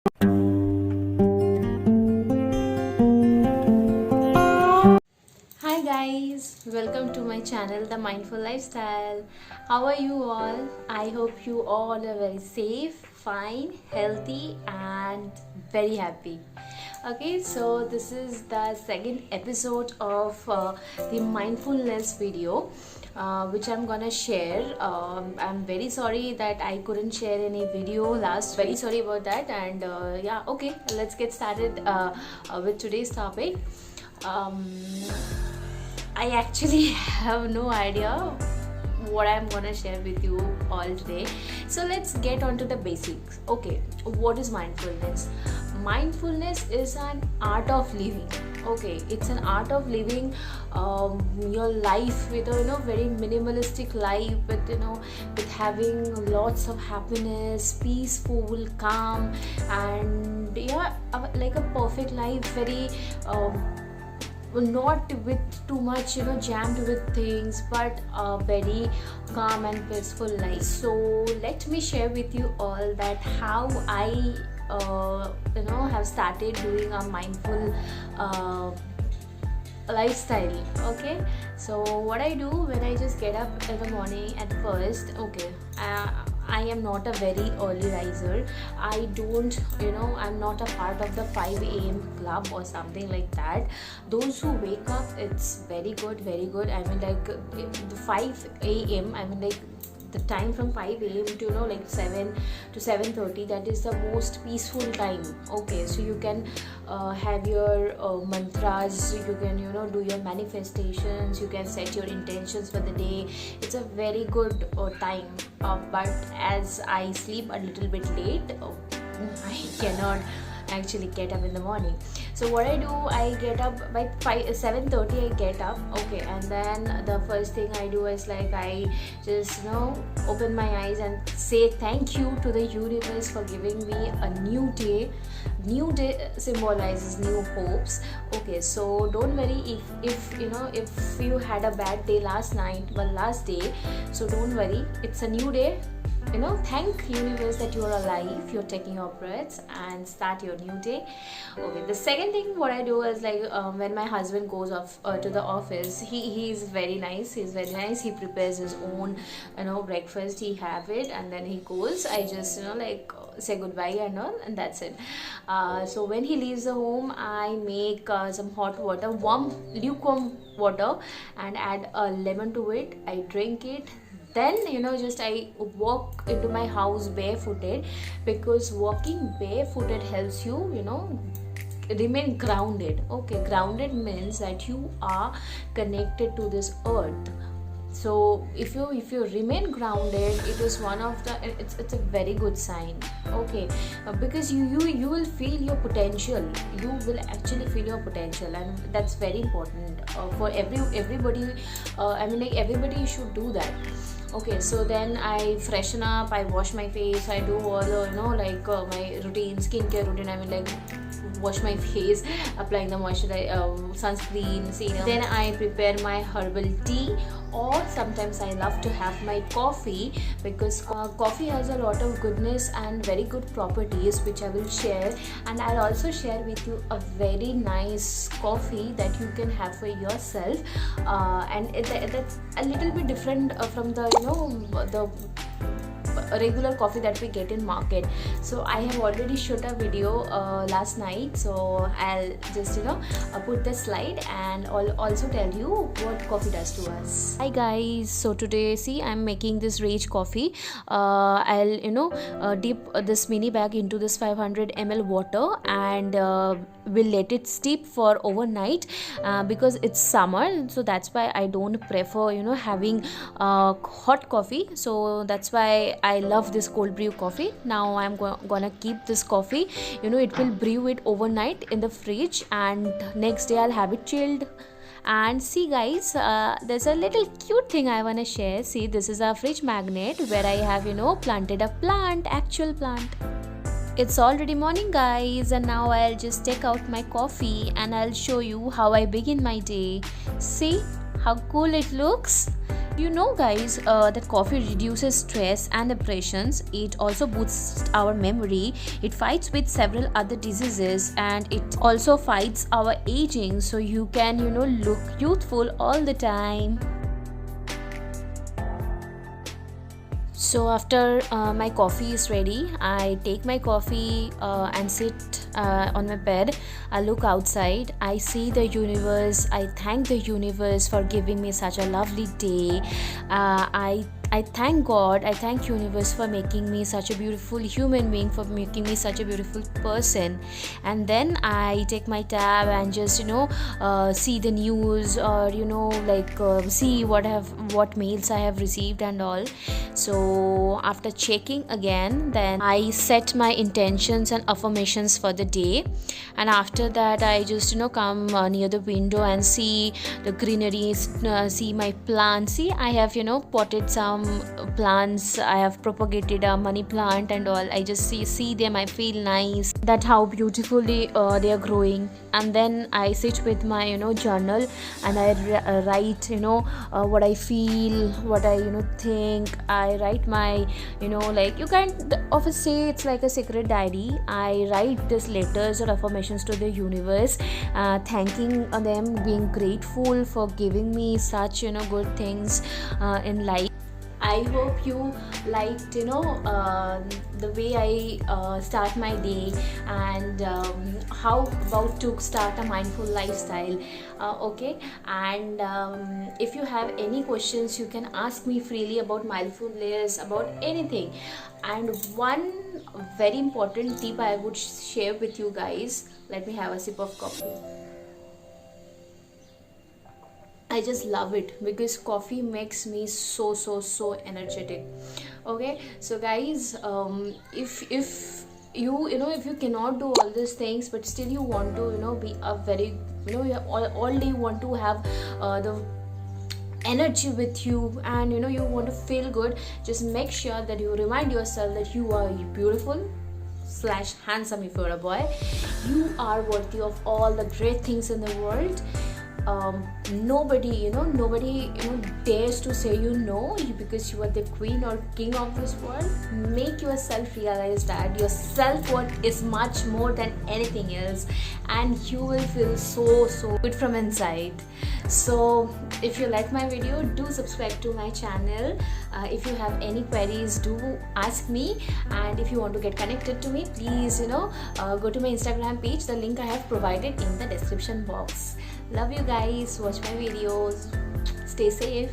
Hi guys, welcome to my channel The Mindful Lifestyle. How are you all? I hope you all are very safe, fine, healthy and very happy. Okay, so this is the second episode of the mindfulness video which I'm gonna share. I'm very sorry that I couldn't share any video last. Very sorry about that. And yeah, okay, let's get started with today's topic. um, I actually have no idea what I'm gonna share with you all today. So let's get on to the basics. Okay, what is mindfulness? Mindfulness is an art of living. Okay, it's an art of living your life with a very minimalistic life, with having lots of happiness, peaceful, calm, and yeah, like a perfect life. Very not with too much jammed with things, but a very calm and peaceful life. So let me share with you all that how I have started doing a mindful lifestyle. Okay, so what I do when I just get up in the morning at first. Okay, I am not a very early riser. I don't, I'm not a part of the 5 a.m. club or something like that. Those who wake up, it's very good, very good. I mean, like the 5 a.m. I mean, like the time from 5 a.m. to like 7 to 7:30, that is the most peaceful time. Okay, so you can have your mantras, you can do your manifestations, you can set your intentions for the day. It's a very good time, but as I sleep a little bit late, I cannot actually get up in the morning. So what I do, I get up by 7:30. I get up, okay, and then the first thing I do is like I just open my eyes and say thank you to the universe for giving me a new day. New day symbolizes new hopes. Okay, so don't worry if you had a bad day last night, well, last day, so don't worry, it's a new day. Thank universe that you're alive, you're taking your breaths, and start your new day. Okay, the second thing what I do is like when my husband goes off to the office, he's very nice. He prepares his own breakfast, he have it, and then he goes. I just like say goodbye and all, and that's it. So when he leaves the home, I make some hot water, warm lukewarm water, and add a lemon to it. I drink it. Then just I walk into my house barefooted, because walking barefooted helps you remain grounded. Okay, grounded means that you are connected to this earth. So if you remain grounded, it is one of the it's a very good sign. Okay, because you will feel your potential. You will actually feel your potential, and that's very important for everybody. I mean, like, everybody should do that. Okay, so then I freshen up, I wash my face, I do all the my routine, skincare routine. I mean, like, wash my face, applying the sunscreen, serum. Then I prepare my herbal tea, or sometimes I love to have my coffee, because coffee has a lot of goodness and very good properties, which I will share. And I'll also share with you a very nice coffee that you can have for yourself, and that's a little bit different from the the regular coffee that we get in market. So I have already shot a video last night, so I'll just put the slide, and I'll also tell you what coffee does to us. Hi guys, so today, see, I'm making this Rage coffee. I'll dip this mini bag into this 500 ml water, and we'll let it steep for overnight, because it's summer, so that's why I don't prefer having hot coffee. So that's why I love this cold brew coffee. Now I'm gonna keep this coffee, it will brew it overnight in the fridge, and next day I'll have it chilled. And see guys, there's a little cute thing I want to share. See, this is a fridge magnet where I have planted a actual plant. It's already morning guys, and now I'll just take out my coffee and I'll show you how I begin my day. See how cool it looks. You know guys, that coffee reduces stress and depressions. It also boosts our memory. It fights with several other diseases, and it also fights our aging, so you can look youthful all the time. So after my coffee is ready, I take my coffee and sit on my bed. I look outside, I see the universe, I thank the universe for giving me such a lovely day. I thank God, I thank universe for making me such a beautiful human being, for making me such a beautiful person. And then I take my tab and just see the news, or see what mails I have received and all. So after checking again, then I set my intentions and affirmations for the day. And after that, I just come near the window and see the greenery, see my plants. See, I have potted some plants. I have propagated a money plant and all. I just see them, I feel nice that how beautifully they are growing. And then I sit with my journal, and I write what I feel, what I think. I write my you can often say it's like a secret diary. I write these letters or affirmations to the universe, thanking them, being grateful for giving me such good things in life. I hope you liked the way I start my day, and how about to start a mindful lifestyle. Okay, and if you have any questions, you can ask me freely about mindfulness, about anything. And one very important tip I would share with you guys. Let me have a sip of coffee. I just love it because coffee makes me so energetic. Okay, so guys, if you cannot do all these things, but still you want to be a very you all day want to have the energy with you, and you want to feel good, just make sure that you remind yourself that you are beautiful / handsome. If you're a boy, you are worthy of all the great things in the world. Nobody dares to say no, because you are the queen or king of this world. Make yourself realize that your self-worth is much more than anything else, and you will feel so good from inside. So if you like my video, do subscribe to my channel. If you have any queries, do ask me. And if you want to get connected to me, please go to my Instagram page. The link I have provided in the description box. Love you guys. Watch my videos. Stay safe.